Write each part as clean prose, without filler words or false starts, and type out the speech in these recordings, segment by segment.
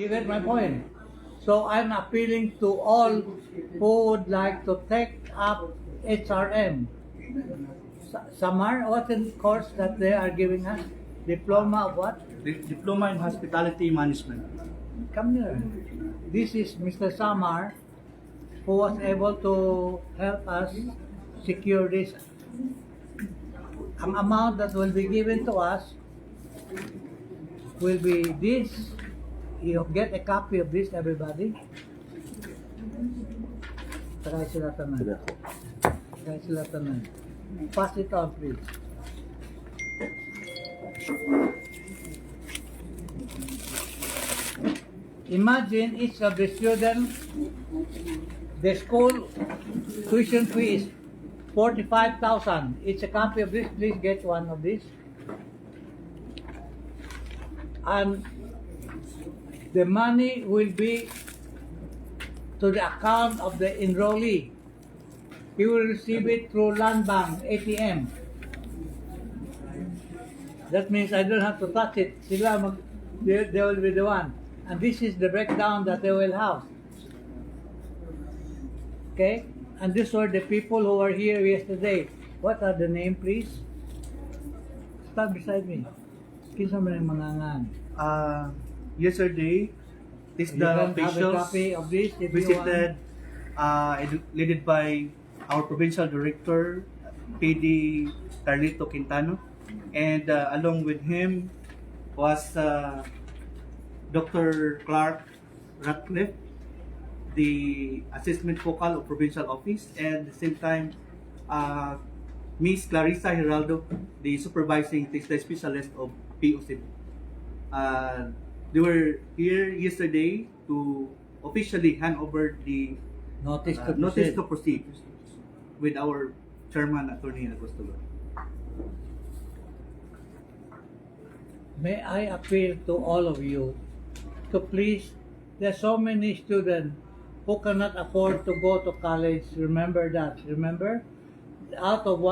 You get my point? So I'm appealing to all who would like to take up HRM. Samar, what's the course that they are giving us? Diploma of what? Diploma in Hospitality Management. Come here. This is Mr. Samar, who was able to help us secure this. Ang amount that will be given to us will be this. You get a copy of this, everybody. Try sila tanan. Try sila tanan. Pass it on, please. Imagine each of the students, the school tuition fee is 45,000. It's a copy of this. Please get one of these. And the money will be to the account of the enrollee. He will receive it through Land Bank ATM. That means I don't have to touch it. They will be the one. And this is the breakdown that they will have. Okay? And these were the people who were here yesterday. What are the name, please? Stand beside me. Kinsa man ang mangangan? Yesterday, this You the can have a officials copy of this if you visited, led by our provincial director, PD Carlito Quintano, and along with him was Dr. Clark Ratcliffe, the assessment focal of provincial office, and at the same time, Miss Clarissa Geraldo, the supervising textile specialist of POC. They were here yesterday to officially hand over the notice to notice proceed. to proceed with our chairman, Attorney Agostolo. May I appeal to all of you to please, there are so many students who cannot afford to go to college. Remember that. Remember? Out of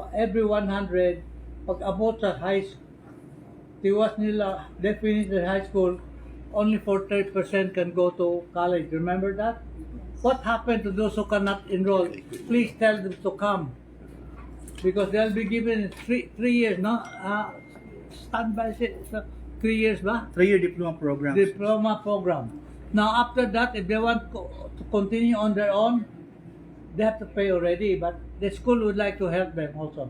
every 100, pag abot sa high school, tiwas nila, they finish their high school, only 40% can go to college. Remember that? What happened to those who cannot enroll? Please tell them to come. Because they'll be given three years, no? Standby, 3 years ba? 3-year diploma program. Diploma program. Now after that, if they want to continue on their own, they have to pay already, but the school would like to help them also.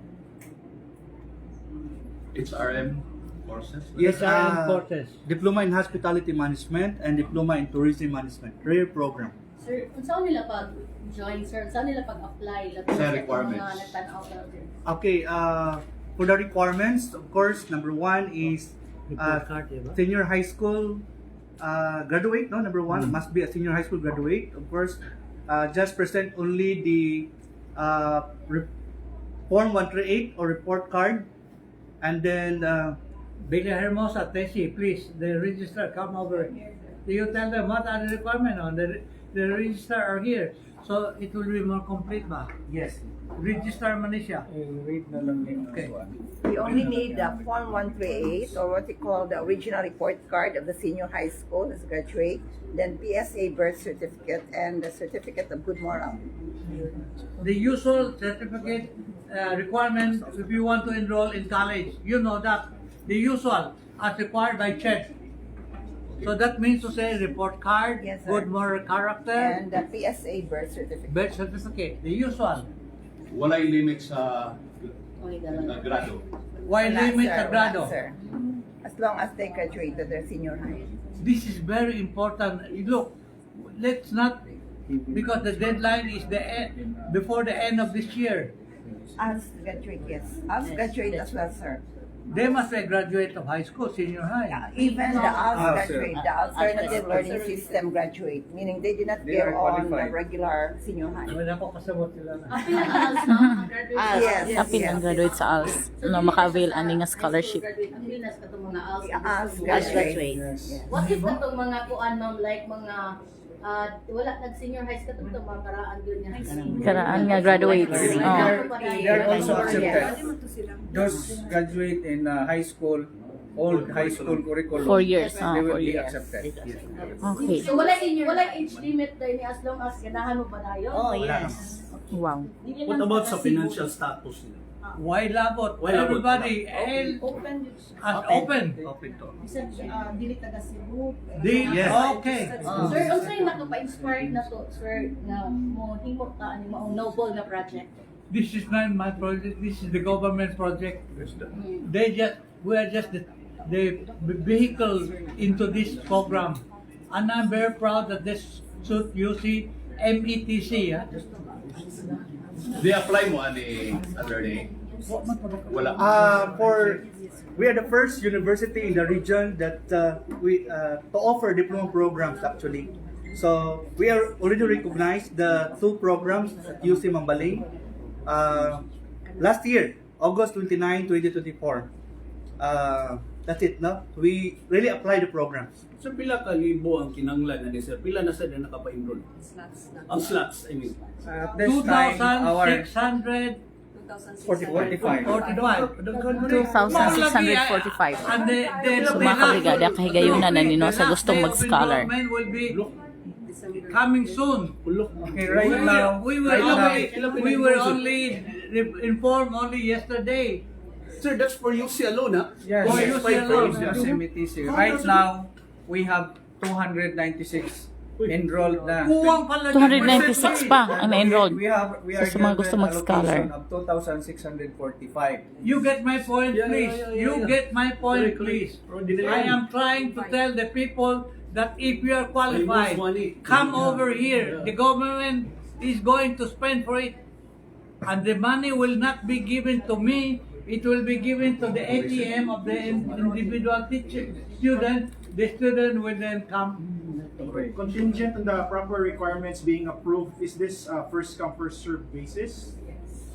HRM courses? Yes, HRM courses. Diploma in Hospitality Management and Diploma in Tourism Management. 3-year program. Sir, kung saan nila pag-join, sir? Saan nila pag-apply? Sa requirements. Mga nagtanaw ka, sir. Okay, for the requirements, of course, number 1 is Report card, diba? senior high school graduate, no? Number 1 must be a senior high school graduate. Of course, just present only the Form 138 or report card, and then Bigla Hermosa, Tessie, please, the registrar, come over. You tell them what are the requirements on the registrar are here. So it will be more complete ba? yes, Registrar man siya. Okay. We only need the Form 138 or what we call the original report card of the senior high school as a graduate, then PSA birth certificate and the certificate of good moral. The usual certificate requirement if you want to enroll in college, you know that. The usual as required by CHED. So that means to say report card, Yes, sir. good moral character, And the PSA birth certificate. birth certificate, the usual. Walay limit sa Okay, dalawa. grado. Why Wala, limit sir. sa grado? Wala, sir. As long as they graduated their senior high. This is very important. Look, let's not, because the deadline is before the end of this year. As graduate, yes. As graduate as well, sir. They must be a graduate of high school, senior high. Even the ALS sir. graduate, the alternative learning system graduate, meaning they did not They bear are on the qualified. regular senior high. Wala ko kasabot sila na. Apil ang ALS, no? Ang graduate. Yes, Apil ang graduate sa ALS no maka-avail ani nga scholarship. Graduate. Ang pinas ka itong mga ALS. The ALS As graduate. graduate. What if na itong mga kuan, ma'am, like mga wala nag-senior high school itong mga karaan yun nga. Karaan nga graduates. They Oh. They are also accepted. Yes. Those graduate in high school old high school curriculum. 4 years. They will 4 be years. accepted. Okay. So wala age limit tayo ni as long as ganahan mo ba tayo? Oh, yes. Wow. What about sa financial status nila? Why labot? Why labot? Everybody Open. as open. Open to. Bisag dili taga Cebu. Yes. Okay. Sir, unsay nakapa-inspired na to, sir, na mo himo ka ani mao noble na project? This is not my project. This is the government project. We are just the vehicle into this program. And I'm very proud that this suit you see METC. Di apply mo ani attorney. Wala. We are the first university in the region that we to offer diploma programs actually. So we are already recognized the 2 programs at UC Mambaling. Last year, August 29, 2024. That's it, no? We really apply the programs. So pila ka libo ang kinanglan na sir? Pila na sa na nakapa-enroll? Ang slots, I mean. At this time, our 2,645. 2,645. And So mga kabrigada, kahigayunan na nino sa gustong mag-scholar. will be coming soon. okay, right now, We were only informed only yesterday. Sir, that's for UC alone, ha? yes, For yes, UC alone. USMTC. Right now, we have 296 enrolled na. Kuwang pala 296 pa ang na-enrolled. We are So, sa mga gusto given mag-scholar. allocation of 2,645. You get my point, Yeah, please. yeah, yeah, You yeah. get my point, Correct, please. correct. I am trying to tell the people that if you are qualified, money. come Yeah. over here. Yeah. The government is going to spend for it. And the money will not be given to me. It will be given to the ATM of the individual teacher, student. The student will then come. Contingent on the proper requirements being approved, is this first come first served basis?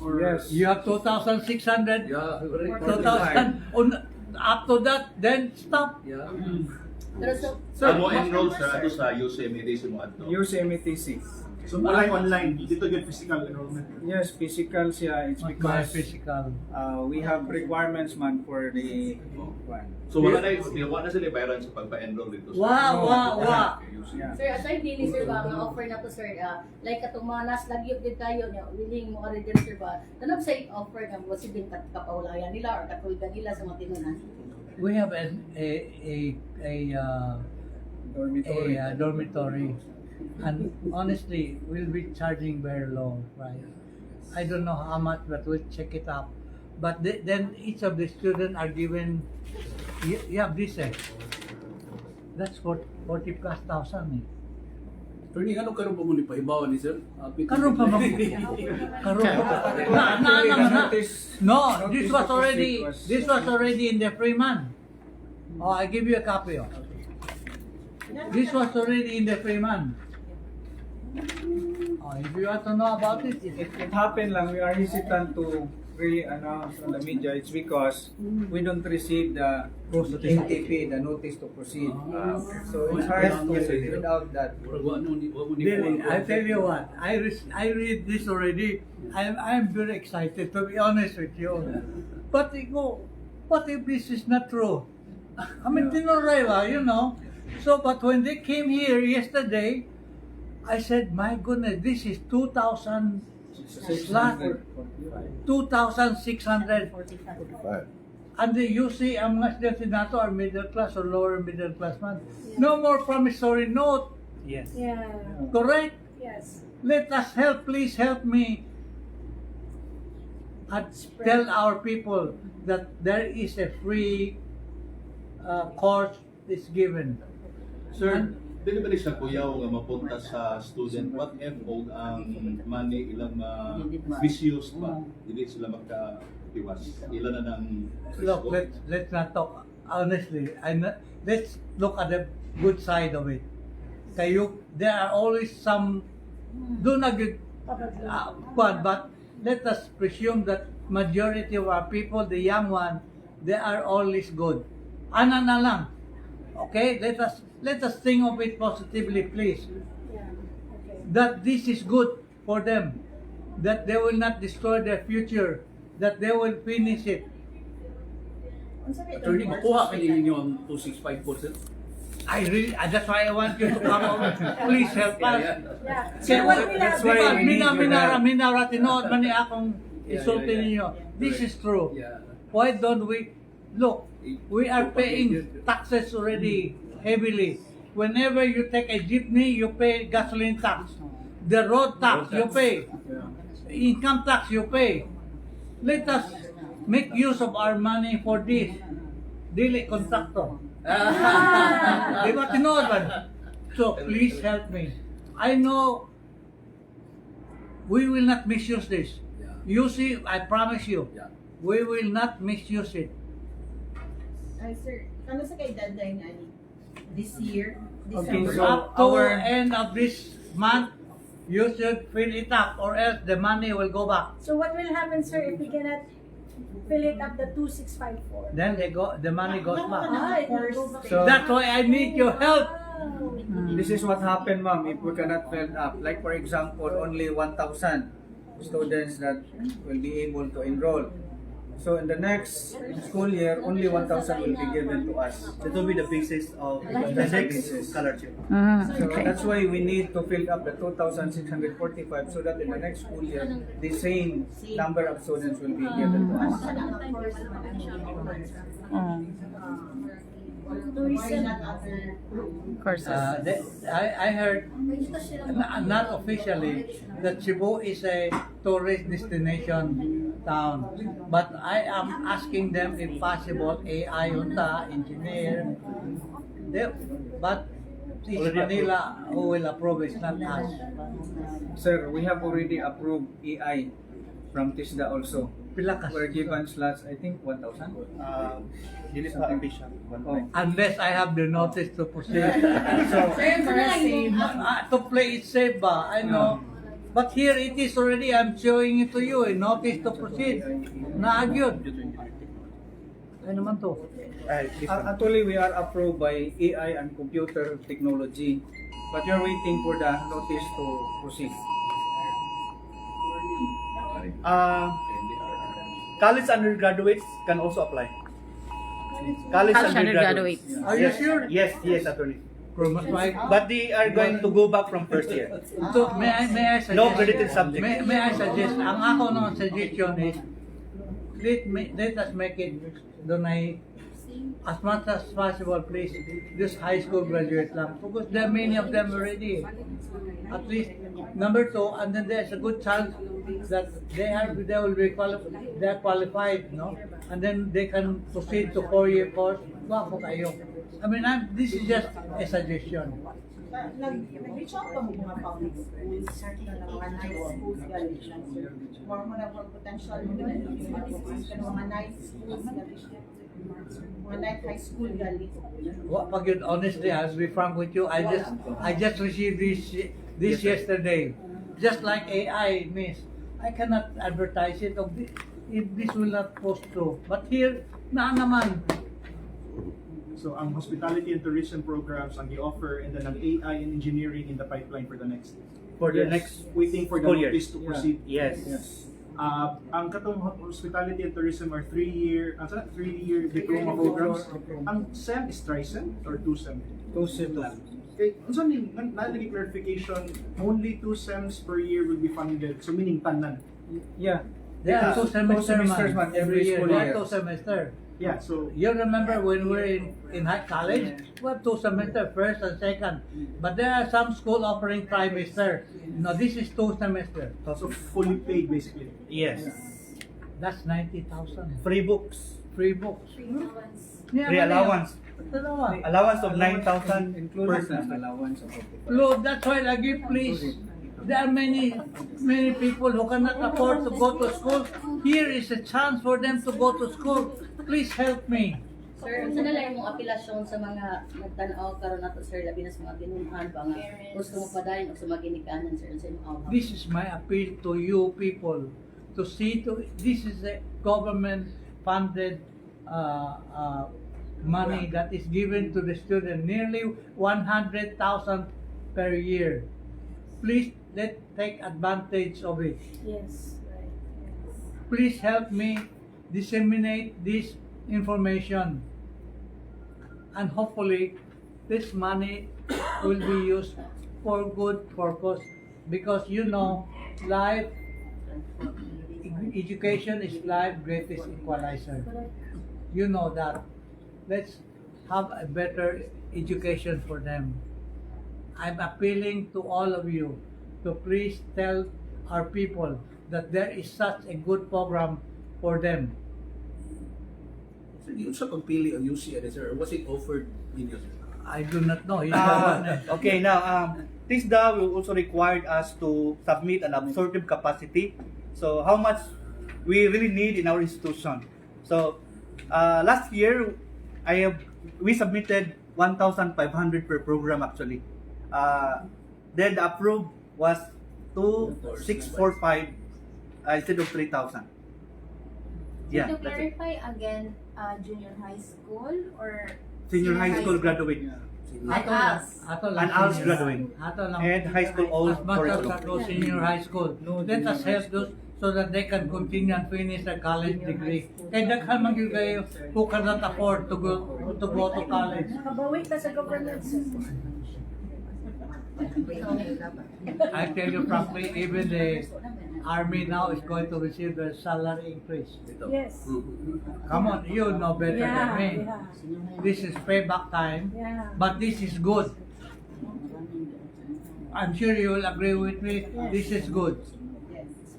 Or Yes. You have 2,600. Yeah, correct. 2,000. Up to that, then stop. Yeah. Pero so, Amo enroll sa ato sa UCMEDC mo adto. USMTC. so online, dito yung physical enrollment. Yes, physical siya. It's My because physical. we have requirements man for the one. So wala na sila bayaran sa pagpa-enroll dito. Wow. Yeah. sir, aside dili sir ba nga offer na to sir, like katong mga naslagyot din tayo niya, willing mo ka sir ba? Tanong sa offer nga mo si din kapaulayan nila or katulgan nila sa mga tinunan. We have a Dormitory. dormitory, and honestly, we'll be charging very low price. I don't know how much, but we'll check it up. But then each of the students are given. You have this that's 40 plus thousand. Attorney, ano karon pa mo ni pahibawan ni sir? Karon pa ba? Karon pa. Na. No, this was already in the Freeman. Oh, I give you a copy. This was already in the Freeman. Oh, if you want to know about it, It happened lang, we are hesitant to really announce on the media. It's because we don't receive the NTP, the notice to proceed. So it's hard to without that. Murag wa mo ni Really, I tell you what, I read this already. I'm very excited, to be honest with you. But what if this is not true? I mean, Tinorela, you know. So, but when they came here yesterday, I said, my goodness, this is 2,000 slot, 2,645. And you see, ang mga students nato are middle class or lower middle class man. No more promissory note. Yes. Yeah. Correct? Yes. Let us help, please help me. And tell our people that there is a free course is given. Sir, dili ba ni siya kuyaw nga mapunta sa student? What if ang money ilang vicious ba? Dili sila magka-iwas. Ilan na ng Look, let's not talk honestly. Let's look at the good side of it. There are always some do not good but let us presume that majority of our people, the young one, they are always good. Ana na lang. Okay, let us think of it positively, please. That this is good for them, that they will not destroy their future, that they will finish it. Attorney, makuha ka ninyo ang 265%. I really, that's why I want you to come over. Please help us. So that's why we need your help. Minara, tinood man ni akong Yeah, isulti yeah, yeah. ninyo. This is true. Yeah. Why don't we, look, we are paying taxes already heavily. Whenever you take a jeepney, you pay gasoline tax. The road tax, you pay. Income tax, you pay. Let us make use of our money for this. Dili contractor. Di ba tinood man? So please help me. I know we will not misuse this. You see, I promise you, Yeah. we will not misuse it. Ay, sir, kano sa kay deadline ani? This year? Okay, December? so Up to our- end of this month, you should fill it up, or else the money will go back. So what will happen, sir, if we cannot fill it up the 2654? Then the money goes back. It will go back. So That's why I need your help. this is what happened, ma'am, if we cannot fill up. Like for example, only 1,000 students that will be able to enroll. So in the next school year, only 1,000 will be given to us. That will be the basis of the next scholarship. So that's why we need to fill up the 2,645 so that in the next school year, the same number of students will be given to us. Courses. I heard, not officially, that Cebu is a tourist destination town. But I am asking them if possible, AI unta, engineer, but it's Manila who will approve, it's not us. Sir, we have already approved AI from TISDA also. Pila ka? We're given slots, I think 1,000. Dili pa ambitious. Oh. Unless I have the notice to proceed. So, To play it safe ba, I know. But here it is already, I'm showing it to you, a notice to proceed. Naagyod. Ano naman to? actually, we are approved by AI and computer technology, but we are waiting for the notice to proceed. College undergraduates can also apply. College undergraduates. Are you sure? Yes, attorney. Mas may, But they are going to go back from first year. so, may I suggest? No credited subject. May I suggest? Ang ako naman suggestion is, let us make it donate as much as possible, please. This high school graduate lang. Because there are many of them already. At least, number two, and then there's a good chance that they will be qualified, no? And then they can proceed to 4-year course. Wapo kayo. I mean, this is just a suggestion. Nag-reach out pa mo mga public schools, mga nice schools galing lang, sir. More mo na potential mo mga nice schools galing. Mga nice high school galing. Pag yun, honestly, I'll be frank with you, I just received this yesterday. Just like AI, miss. I cannot advertise it if this will not post through. But here, naman. So ang hospitality and tourism programs ang i-offer, and then ang AI and engineering in the pipeline for the next. For the Yes. next Waiting for the school year. notice to proceed. Yes. Ang katong hospitality and tourism are 3-year diploma programs. Ang SEM is tri-SEM or 2-SEM? 2 SIM lang. Okay, unsa ni nalagi clarification, only 2 SEMs per year will be funded. So meaning tanan. Yeah. There are 2 semesters, semesters, man, every year. school There are year. 2 semesters. Yeah, so You remember when we were in high college, we have 2 semesters, first and second. But there are some school offering trimester. No, this is 2 semesters. so fully paid basically. Yes. That's 90,000. Free books. Free books. Yeah, Free mali allowance. yan. Dalawa. Allowance of 9,000 per Included na semester. allowance of Lord, that's why lagi, please. There are many people who cannot afford to go to school. Here is a chance for them to go to school. Please help me. Sir, unsa na lang imong apelasyon sa mga nagtan-aw karon nato, sir, labi na sa mga tinuhan ba nga gusto mo padayon o sa mga ginikanan, sir, unsa imong awha? This is my appeal to you people to see to this is a government funded money that is given to the student, nearly 100,000 per year. Please take advantage of it. Yes. Please help me disseminate this information. And hopefully, this money will be used for good purpose because you know, life, education is life greatest equalizer. You know that. Let's have a better education for them. I'm appealing to all of you to please tell our people that there is such a good program for them. Sir, yung sa pagpili ang UC, sir, was it offered ninyo, sir? I do not know. He's the one. Okay, now, TISDA will also require us to submit an absorptive capacity. So, how much we really need in our institution. So, last year, we submitted 1,500 per program actually. Then the approved was 2,645 instead of 3,000. Yeah, To that's it. clarify again, junior high school or Senior high school graduate. Ato lang. Ato lang. And ours senior. graduate. Ato lang. And high school all As much as curriculum. ato senior high school. Let us help those so that they can continue and finish their college degree. Kaya daghan man gyud kayo who cannot afford to go to college. Nakabawi ka sa government. I tell you frankly, even the army now is going to receive their salary increase. Yes. Come on, you know better than me. Yeah. This is payback time, Yeah. but this is good. I'm sure you will agree with me. This is good.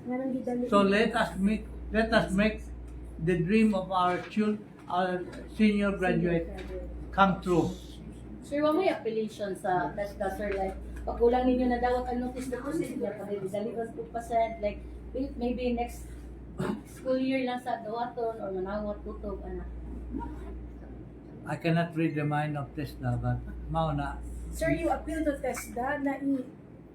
Ganun gidali. So let us make the dream of our senior graduate come true. Sir, wa may appellation sa TESDA, sir, like, pagkulang ninyo na dawat ang notice deposit niya, pag-dali 2%, like, maybe next school year lang sa dawaton or manawat tutob, ana. I cannot read the mind of TESDA, but mauna. Sir, you appeal to TESDA na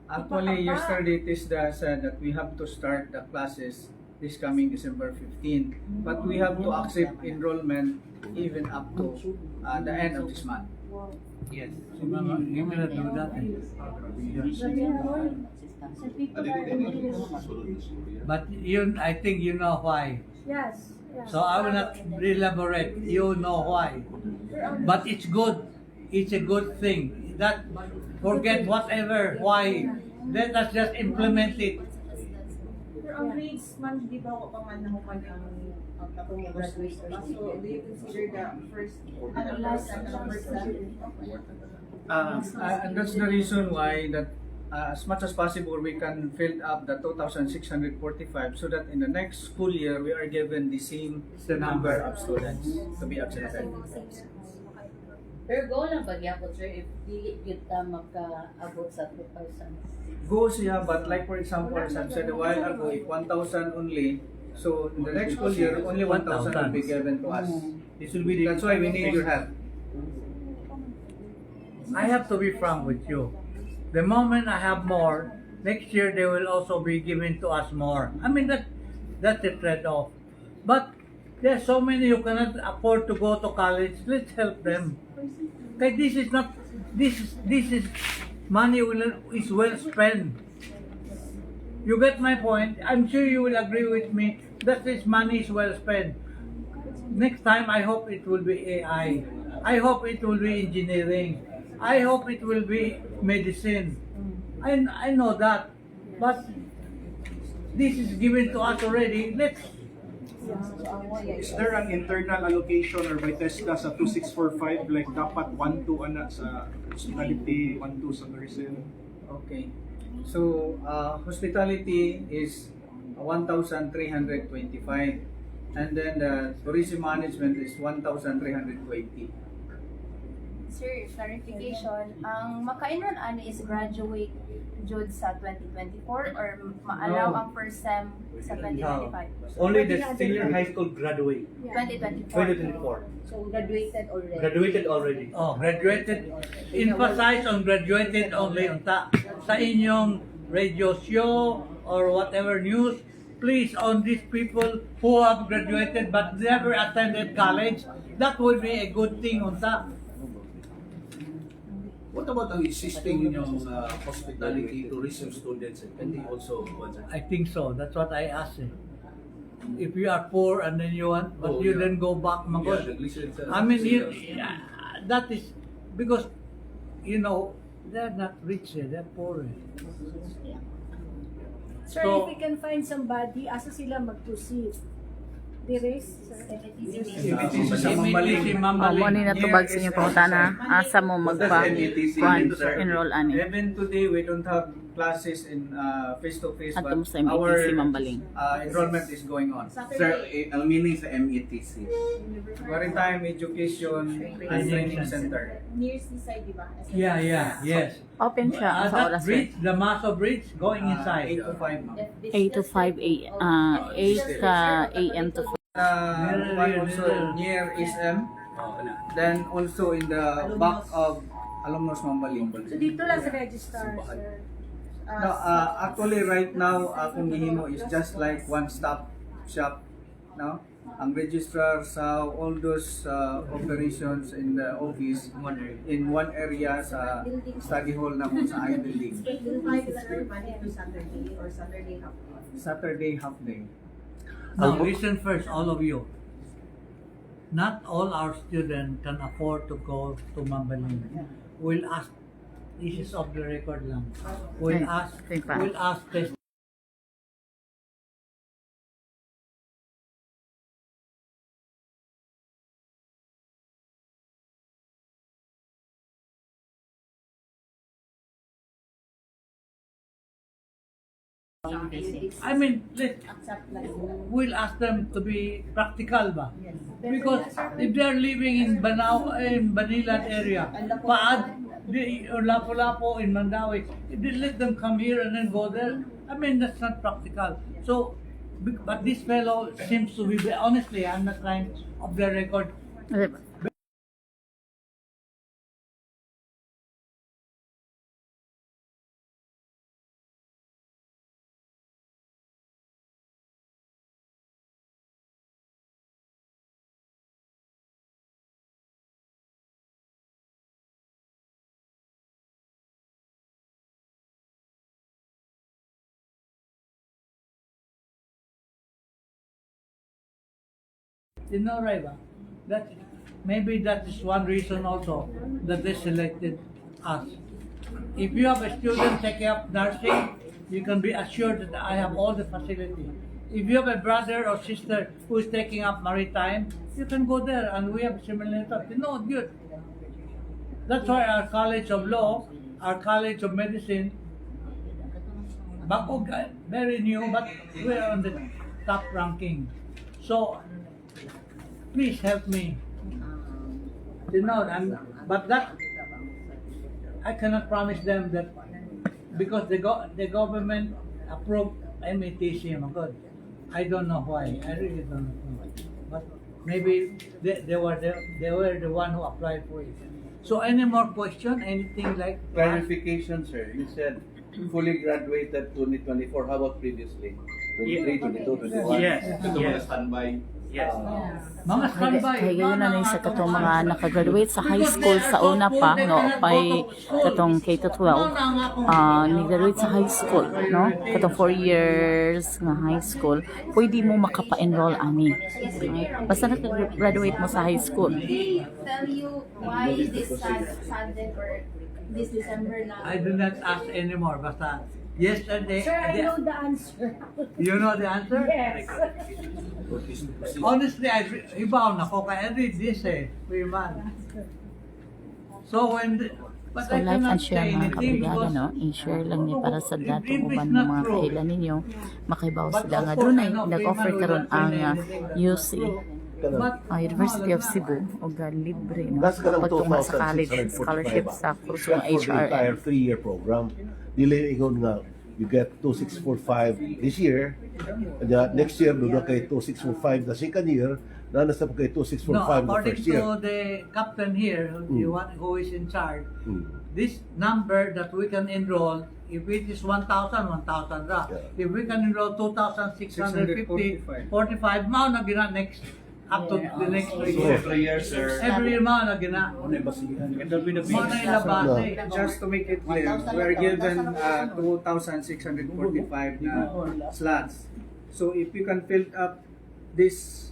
Actually, yesterday TISDA said that we have to start the classes this coming December 15, but we have to accept enrollment even up to the end of this month. Yes. You cannot do that. But I think you know why. Yes. Yes. So I will not elaborate. You know why. But it's good. It's a good thing. That forget whatever why. Let us just implement it. Pero ang grades man, di ba ko pa man nahuman ang akong graduate? So, do you consider the first, last and first And that's the reason why that as much as possible we can fill up the 2,645 so that in the next school year we are given the same number of students to be accepted. Pero go lang bagyapon, sir, if dili gyud ta maka-abot sa 2,000. Go siya, but like for example, as I've said a while ago, if 1,000 only, so in the next school year, only 1,000 will be given to us. This will be the That's why we need your help. I have to be frank with you. The moment I have more, next year they will also be giving to us more. I mean that's a trade-off. But there's so many who cannot afford to go to college. Let's help them. Okay, this is money is well spent. You get my point? I'm sure you will agree with me that this money is well spent. Next time, I hope it will be AI. I hope it will be engineering. I hope it will be medicine. I know that. But this is given to us already. Let's. Is there an internal allocation or by TESDA sa 2,645 like dapat 1-2 ana sa hospitality, 1-2 sa tourism? Okay. So, hospitality is 1,325 and then the tourism management is 1,320. Sir, clarification, ang maka-enroll ani is graduate jud sa 2024 or maalaw No. ang first sem sa 2025? Only the senior high school graduate. 2024. 2024. So, graduated already. Graduated already. Oh, graduated. Emphasize on graduated only. Sa inyong radio show or whatever news, please on these people who have graduated but never attended college, that would be a good thing unta. What about ang existing yung hospitality tourism students? Can they also? I think so. That's what I asked. if you are poor and then you want, but Oh, you yeah. then go back, Yeah, magos. nag-listen sa- I mean, sila. that is because you know they're not rich, they're poor. Sir, So- if we can find somebody, asa sila mag-proceed? Dire, sir? MATC sa Mambaling. Mo ni natubag sa inyong pangutana, asa mo enroll ani. Even today, we don't have classes in face-to-face, Ato mo but sa MATC our Mambaling. enrollment is going on. meaning sa METC. Maritime Education and Training Center. Near seaside, di ba? Yeah, yes. Open siya sa That oras. bridge, the Maso Bridge, going inside. 8 to 5, ma'am. 8 to 5 a.m. to 4. One also near SM, Oh, ano. then also in the back of Alumnus Mambaling. So dito lang sa registrar, sir. No, actually right now, akong gihimo is just like one-stop shop. No? Ang registrar sa all those operations in the office in one area sa study hall na sa I-building. 8 to 5 is for Monday to Saturday or Saturday half day. Saturday half day. Now listen first, all of you. Not all our students can afford to go to Mambaling. We'll ask. This is off the record lang. We'll Ay, ask. okay pa. We'll ask test. I mean, we'll ask them to be practical ba? Because if they're living in Banilan area, or Lapu-Lapu in Mandawi, if they let them come here and then go there, I mean, that's not practical. So, but this fellow seems to be, honestly, I'm not trying off the record. You know, Raiva, that maybe that is one reason also that they selected us. If you have a student taking up nursing, you can be assured that I have all the facility. If you have a brother or sister who is taking up maritime, you can go there and we have similar stuff. You know, good. That's why our College of Law, our College of Medicine, very new, but we're on the top ranking. So, please help me. You know, but that I cannot promise them that because the government approved METC. My God, I don't know why. I really don't know. But maybe they were the one who applied for it. So, any more question? Anything like Clarification, sir. You said fully graduated 2024. How about previously? 23, 22, 21? Ito mga standby. mga standby? Kaya yun na rin sa katong mga nakagraduate sa high school sa una pa, no, pay katong K-12, ni-graduate sa high school, no, katong 4 years nga high school, pwede mo makapa-enroll ani. Basta nakagraduate mo sa high school. They tell you why this subject or this December na. I do not ask anymore. Basta yesterday. Sir, I know the answer. You know the answer? Yes. Honestly, ibaw na ko kaya read this free man. So but So I like cannot and share say mga anything kabrigada, because no? I-share lang niya para sa if dato it's uban not ng mga true. kahilan ninyo. Makaibaw But sila of nga course, doon I ay know nag-offer Freeman will karon not say ang anything that UC But University of Cebu o libre no That's ka ng pagtunga sa college 2,645 scholarship sa kurso ng for the HRM. entire 3-year program. Dili ingon nga you get 2645 this year, and next year doon na kay 2645 the second year, na nasa kay 2645 no, the according first year. to the captain here, the one who is in charge, this number that we can enroll, if it is 1,000, 1,000 ra. If we can enroll 2,650, 45, mao na gina next up to the next 3 years. 3 years, sir. Every year mao na gina. It will be the Mao na ilabas. Just to make it clear, we are given 2,645 na slots. So if you can fill up this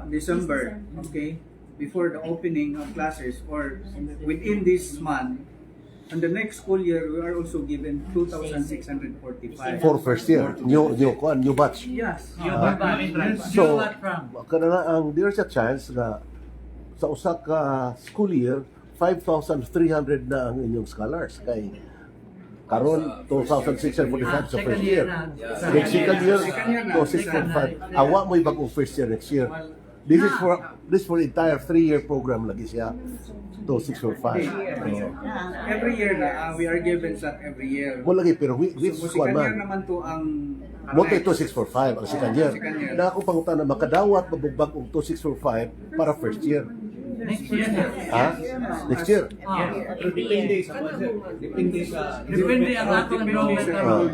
December, okay, before the opening of classes or within this month, and the next school year we are also given 2,645. For first year, new batch. Yes. So, kana na ang there's a chance na sa usa ka school year 5,300 na ang inyong scholars kay karon 2,645 sa first year. Next second year 2,645. Awa mo bagong first year next year. This is for entire 3-year program lagi siya. 2,645. Every year na we are given that every year. Mo lagi pero which So, one second year man? naman to ang Mo kay 2,645 ang second year. Second year. Na ako pangutana makadawat mabugbag og 2,645 para first year. Next year. Ha? Next year. Depende sa budget. Depende ang atong enrollment karon.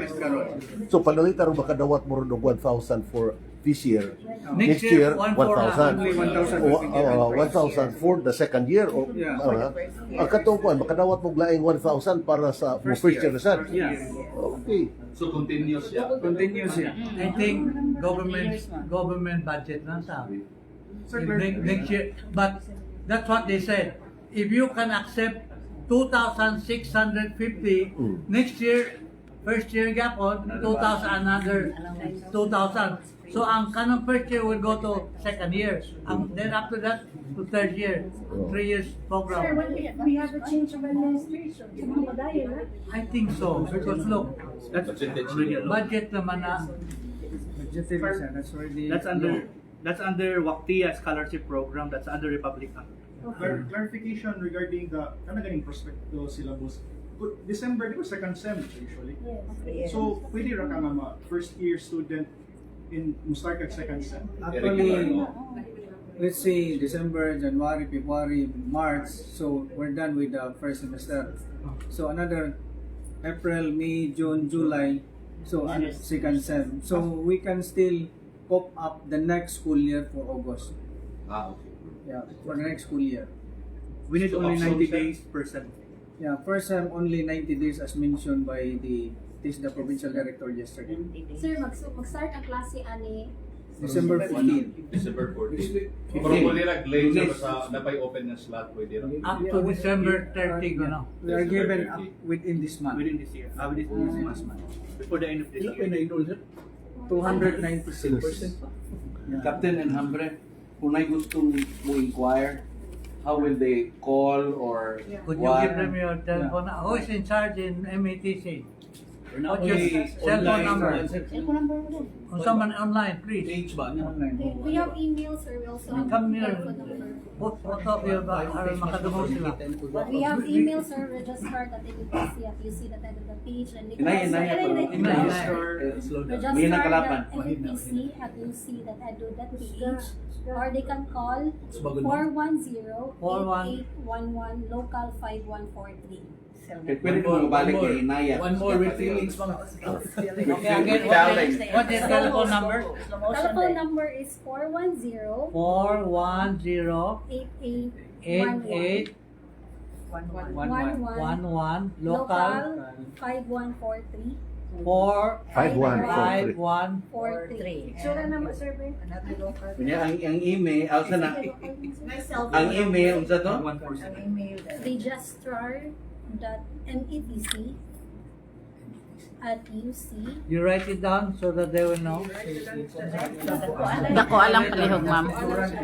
So panalitan ro makadawat mo ron og 1,000 for this year. Next Next year, year, 1,000. 1,000 for the second year. O, Yeah. ang katong kuan makadawat mo laing 1,000 para sa for first year na sad. Yeah. Okay. So continuous siya. Continuous siya. I think government budget na sabi. Next year, but that's what they said. If you can accept 2,650 next year, first year gapon 2,000 another 2,000. So ang kanang first year will go to second year. Then after that to third year, 3 years Sir, program. when we have a change of administration, sa mga badayan, ha? I think so because look, Percentage budget naman na That's already. That's under WACTIA scholarship program. That's under Republic Act. Clarification regarding the kanaganing prospecto syllabus. December, di ba second sem usually? Yes. So, pwede ra ka nga first year student in mustart kag second sem? Actually, let's say December, January, February, March, so we're done with the first semester. So another April, May, June, July, so second sem. So we can still pop up the next school year for August. Okay. Yeah, for the next school year. We need only 90 days per sem. Yeah, first sem only 90 days as mentioned by the provincial director yesterday. Sir, mag-start ang klase ani December 14. December 14. Pero pwede lang later sa napay open na slot pwede lang. up to December 30 gano. We are given up within this month. Within this year. Within this month. Before the end of this year. 296. Captain and Hambre, kung may gustong mo inquire, how will they call or Could you give them your telephone? Who is in charge in MATC? What's your cell phone number? Kung someone online, please. Page ba? We have emails, sir. We also have Come here. telephone number. What of you about para makadungog sila? We have emails, sir. Register at EDPC at uc.edu.ph and May nakalapan. EDPC at uc.edu.ph or they can call 410-8811 local 5143. Pwede mo mabalik kay Inaya. One more with feelings mga. Okay, again, what's your telephone number? Telephone number is 410 410 8811 11 local 5143. 5143. Sure naman, sir, Ben? Kunya ang email, also na ang email unsa to? registrar.metc at UC. You write it down so that they will know. Dako alang palihog, ma'am. Asa?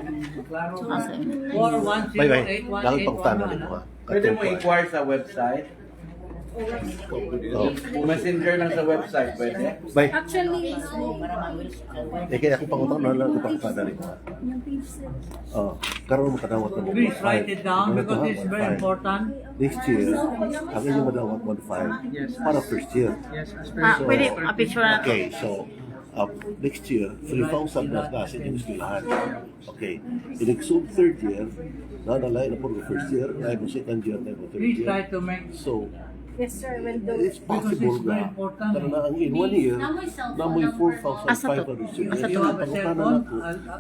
410 Bye-bye. Dahil pagtanan nito ha. Pwede mo inquire sa website. Oh. Messenger lang sa website, pwede. Bye. Actually, Kaya ako pangutang na lang ito pagtanan nito ha. yung page, sir. Karoon mo kadawat na mo. Please write it down because this is very important. Next year, ang inyong madawat 1.5 para first year. Yes, as per Pwede, picture na to. Okay, so next year, 3,000 na sa inyong eskwelahan. Okay. In exo third year, nadalay na po ng first year, na po second year, na po third Please year. try to make So, Yes, sir. Will do. it's possible Because it's very na important. tara na ang in 1 year, namoy Asa to? 4,500 students. Asa to? You have a cell phone?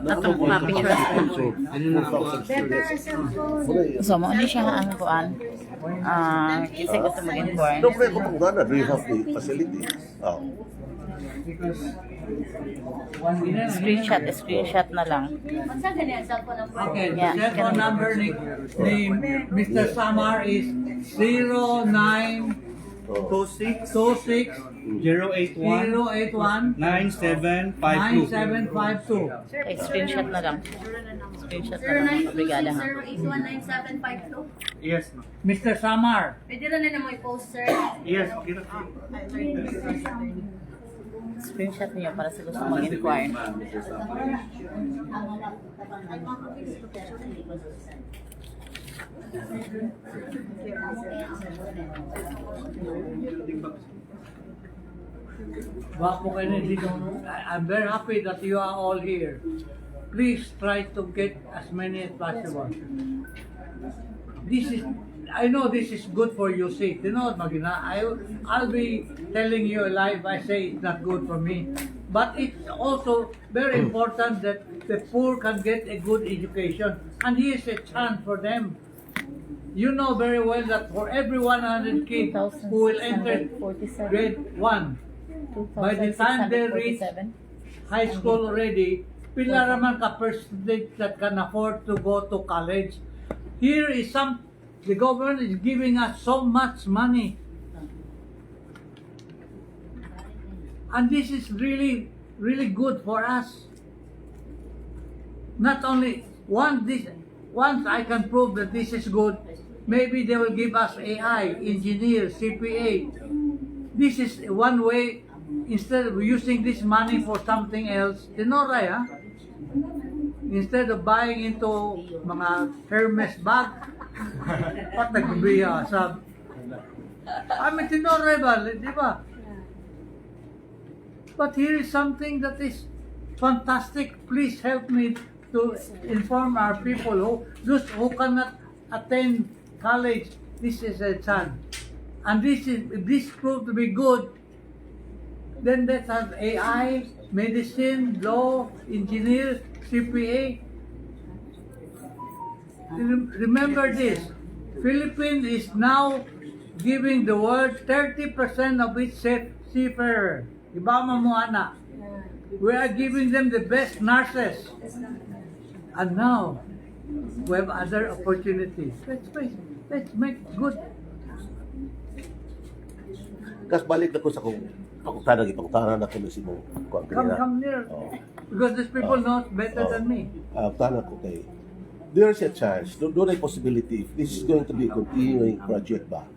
Ato, ma-picture na. So, 4,000 students. So, mo ni siya ang kuan. Kasi gusto mag-inquire. Don't pray ko pang gana, do you have the facility? Because Screenshot na lang. Unsa ganyan ang cellphone number? Okay, the Yeah. cell phone number ni Mr. Samar is 0926 081 081 9752. 9752. Okay, screenshot na lang. Screenshot na lang, brigada ha. 0926-081-9752. Yes, ma'am. Mr. Samar, Pwede rin na mo i-post, sir. Yes, okay na. Screenshot niyo para sa gusto mag-inquire. Wapo kayo na dito. I'm very happy that you are all here. Please try to get as many as possible. This is, I know this is good for your sake. You know what, Magina? I'll be telling you a lie if I say it's not good for me. But it's also very important that the poor can get a good education. And here's a chance for them. You know very well that for every 100 kids who will enter grade 1, by the time they reach high school already, pila raman ka percentage that can afford to go to college. Here is the government is giving us so much money. And this is really, really good for us. Not only once I can prove that this is good, maybe they will give us AI, engineer, CPA. This is one way, instead of using this money for something else, tinoray ha? Instead of buying into mga Hermes bag, pat nagbibiya sa tinoray ba, di ba? But here is something that is fantastic. Please help me to inform our people those who cannot attend college. This is a chance, and if this proved to be good, then let's have AI, medicine, law, engineer, CPA. Remember this: Philippines is now giving the world 30% of its seafarer. Ibama mo ana. We are giving them the best nurses. And now, we have other opportunities. Let's make good. Kas balik na ko sa kung ipangtanan na ko na si mong kuwan kanina. Come near. Oh. Because these people know better than me. Tanan ko kay there is a chance, doon ay possibility, if this is going to be a continuing project ba,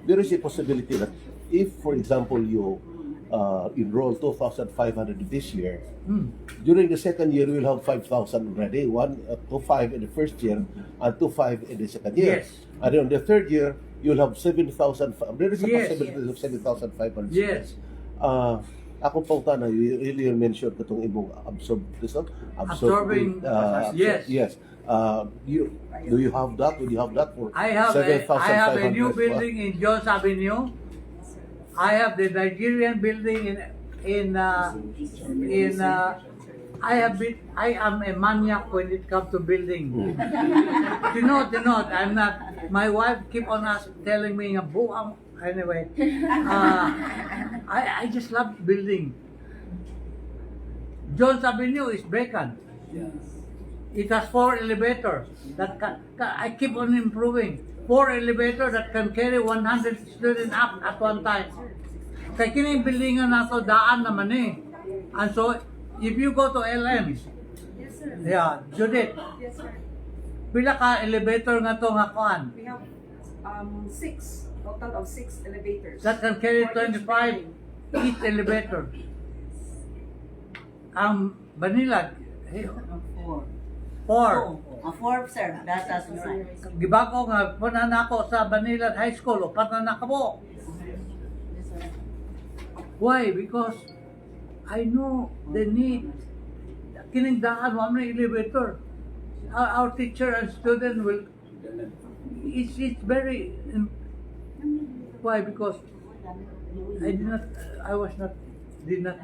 there is a possibility that if, for example, you enroll 2,500 this year, during the second year, you will have 5,000 already, 2,500 in the first year, and 2,500 in the second year. Yes. And then on the third year, you'll have 7,000, there is a Yes. possibility of 7,500 Yes. students. Akong pauta na, you really mentioned katong imong Absorbing, yes. Yes. Do you have that? Would you have that for I have a new 7,500? building in Jones Avenue. I have the Nigerian building I am a maniac when it comes to building. You know, I'm not. My wife keep on telling me, anyway, I just love building. Jones Avenue is vacant. It has 4 elevators that I keep on improving. 4 elevators that can carry 100 students up at one time. Kaya kining buildingan nato daan naman eh. And so, if you go to LM, yeah, Judith, Yes, sir. pila ka elevator nga to nga kuan We have 6, total of 6 elevators. that can carry 25 each elevator. Ang Banilag, 4. 4, sir. That's us right. Gibako nga punan ako sa Banilag High School, upat na nakabo. Why? Because I know the need. Kining daan mo ang elevator. Our teacher and student will. It's very. Why? Because did not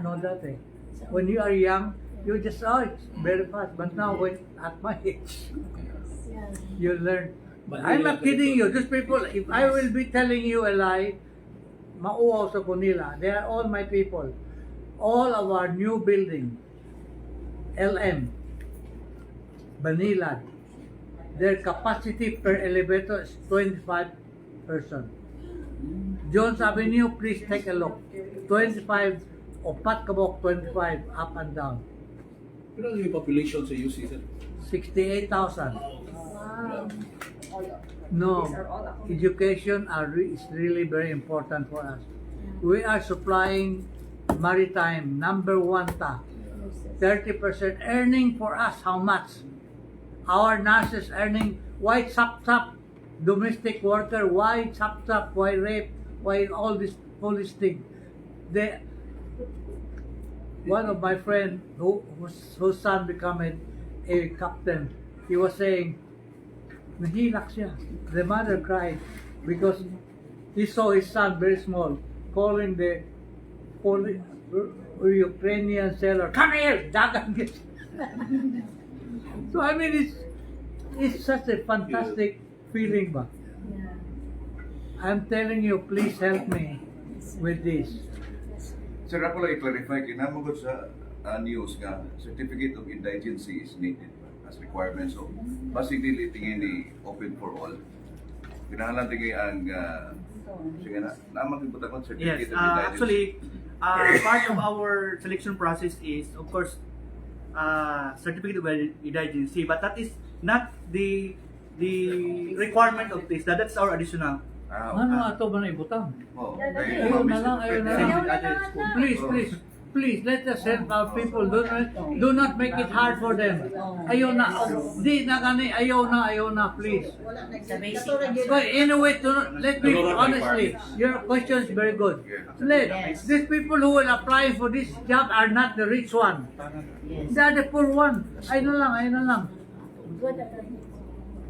know that. When you are young, you just it's very fast. But now, at my age, you learn. I'm not kidding you. These people, if I will be telling you a lie, mauaw sa kunila. They are all my people. all of our new building, LM, Manila, their capacity per elevator is 25 person. Jones Avenue, please take a look. 25, o Patkabok, 25, up and down. Pero yung population sa UC, sir? 68,000. No, education is really very important for us. We are supplying maritime, number one ta. 30% earning for us, how much? Our nurses earning, why chop, domestic worker, why chop, why rape, why all this police thing. One of my friend whose son become a captain, he was saying, nahilak siya. The mother cried because he saw his son very small, calling the Ukrainian sailor, come here, dagan. So I mean, it's such a fantastic feeling, ba? I'm telling you, please help me with this. Sir, ako lang i-clarify, kinamagod sa news nga, certificate of indigency is needed as requirement. So, basically, tingin ni open for all. Kinahanglan tingin ang, sige na, naman yung butakon certificate Yes, of indigency. actually, part of our selection process is, of course, certificate of indigency, but that is not the requirement of this. That's our additional. Ano ato ba na ibutang? Oh, Ayaw na lang. Please, let us help our people. Do not make it hard for them. Ayaw na. Di na gani, ayaw na, please. But anyway, let me honestly, your question is very good. These people who will apply for this job are not the rich one. They are the poor one. Ayun na lang.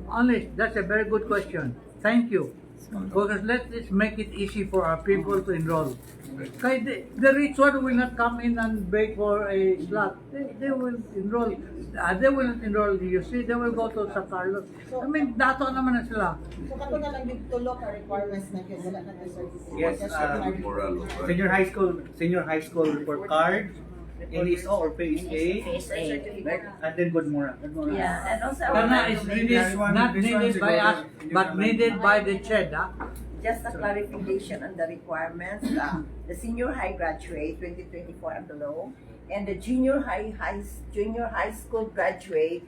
Honest, that's a very good question. Thank you. Because let's make it easy for our people to enroll. The rich one will not come in and beg for a slot. They will enroll. They will not enroll, you see, they will go to San Carlos. I mean, dato naman na sila. So kato na lang yung tulog ang requirements na yun, wala na yung Yes, senior high school report card, NSO or PSA, and then Good Mora. Yeah, and also Kana is really not needed by us, but needed by the CHED. just a clarification on the requirements. The senior high graduate 2024 and below, and the junior high school graduate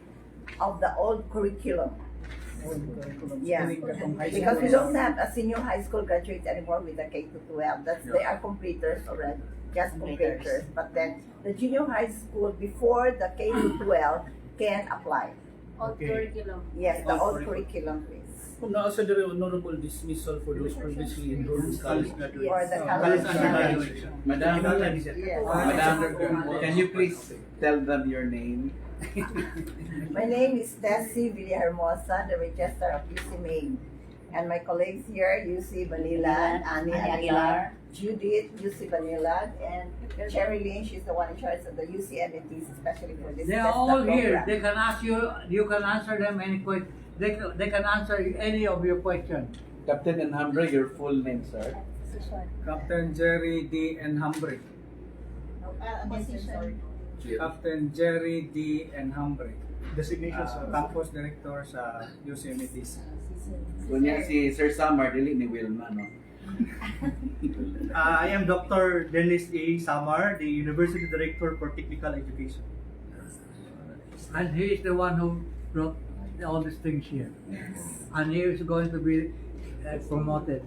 of the old curriculum. Yeah, because we don't have a senior high school graduate anymore with the K-12. They are completers already, just completers. But then the junior high school before the K-12 can apply. Old curriculum. Yes, the old curriculum, please. Kung nasa dire honorable dismissal for those previously enrolled in college graduates. Or the college graduate. Madam, Yes. Madam, can you please tell them your name? My name is Tessie Villahermosa, the Register of UC Maine. And my colleagues here, UC Manila, Annie Aguilar, Judith, UC Manila, and Cherry Lynn, she's the one in charge of the UC entities, especially for this. They are all here. They can ask you. You can answer them any question. They can answer any of your questions. Captain Enhambre, your full name, sir? Captain Jerry D. Enhambre. Captain Jerry D. Enhambre. Designation Campus Director sa UCMTC. Kunya si Sir Samar, dili ni Wilma, no? I am Dr. Dennis A. Samar, the University Director for Technical Education. And he is the one who brought all these things here. And he is going to be promoted.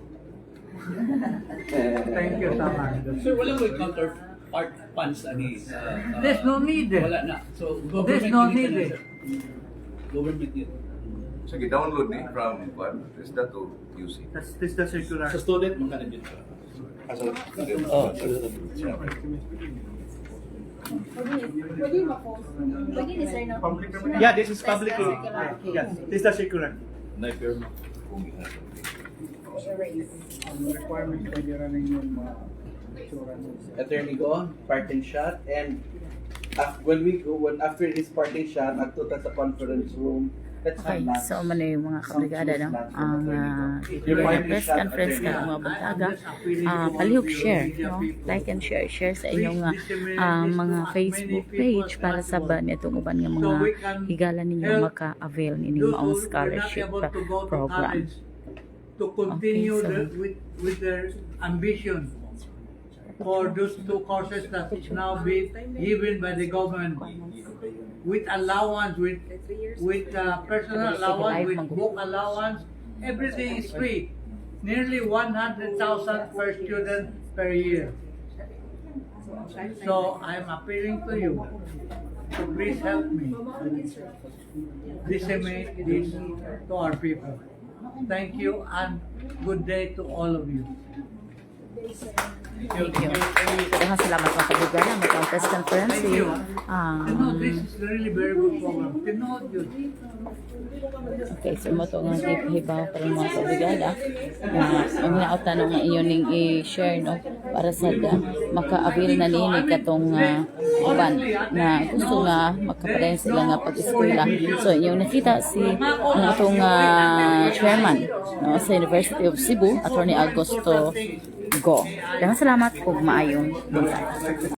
Thank you, Samar. Sir, wala mo counterpart funds ani. There's no need. Wala na. So, There's no need. Government yun. So, download ni from TESDA to UC. That's the circular. Sa student, magkano din siya? Pwede ma-post. Pwede ni sir, no? Yeah, this is public. Yes, this is the circular. Na-firma. Ang requirement pwede rin yung tsura mo. Attorney Go, parting shot, and when after this parting shot, agto ta sa conference room Okay, so man yung mga kabrigada, no? Ang press conference ka, ang mga bantaga, palihog share, no? Like and share sa inyong mga Facebook page para sa ba nitong uban nga mga higala ninyo maka-avail nining maong scholarship program. To continue Okay, so, with their ambition for those two courses that is now being given by the government with allowance, with personal allowance, with book allowance, everything is free. Nearly 100,000 per student per year. So I'm appealing to you to please help me disseminate this to our people. Thank you and good day to all of you. Thank you. Daghang salamat mga kabrigada, mga press conference. This is really very good program. Tinood yun. Okay, so mo ito nga ipahibaw para mga kabrigada. Ang hinautan nga inyo ning i-share, no? Para sa maka-avail na nini katong uban na gusto nga makapadayon sila nga pag-eskwela. So, inyong nakita si ang atong chairman, no, sa University of Cebu, Attorney Augusto Go. Daghang salamat ug maayong buntag.